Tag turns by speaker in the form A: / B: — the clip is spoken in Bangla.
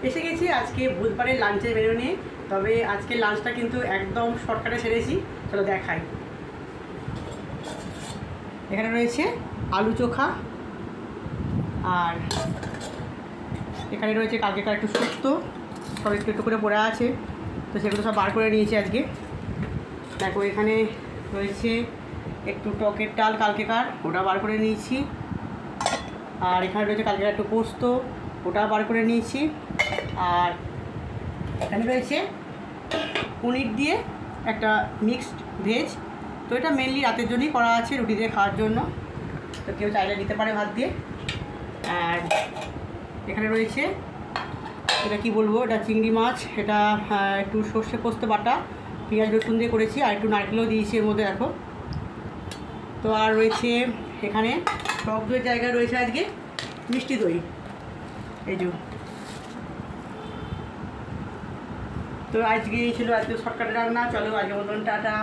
A: এসে গেছি আজকে বুধবারের লাঞ্চের মেনু নিয়ে। তবে আজকে লাঞ্চটা কিন্তু একদম শর্টকাটে সেরেছি, চলো দেখাই। এখানে রয়েছে আলু চোখা, আর এখানে রয়েছে কালকেকার একটু শুক্তো, সব একটু একটু করে পড়ে আছে, তো সেগুলো সব বার করে নিয়েছি আজকে। দেখো এখানে রয়েছে একটু টকের ডাল কালকেকার, ওটা বার করে নিয়েছি। আর এখানে রয়েছে কালকেকার একটু পোস্ত, ওটা বার করে নিয়েছি। আর এখানে রয়েছে পনির দিয়ে একটা মিক্সড ভেজ, তো এটা মেনলি রাতের জন্যই করা আছে, রুটি দিয়ে খাওয়ার জন্য, তো কেউ চাইলে নিতে পারে ভাত দিয়ে। আর এখানে রয়েছে, এটা কি বলবো, এটা চিংড়ি মাছ, এটা একটু সর্ষে পোস্ত বাটা পেঁয়াজ রসুন দিয়ে করেছি, আর একটু নারকেলও দিয়েছি এর মধ্যে দেখো। তো আর রয়েছে এখানে টক দইয়ের জায়গায় রয়েছে আজকে মিষ্টি দই, এই যে। তো আজকে এই ছিল আজকে শর্টকাট রান্না। চলো আজকে মতন টাটা।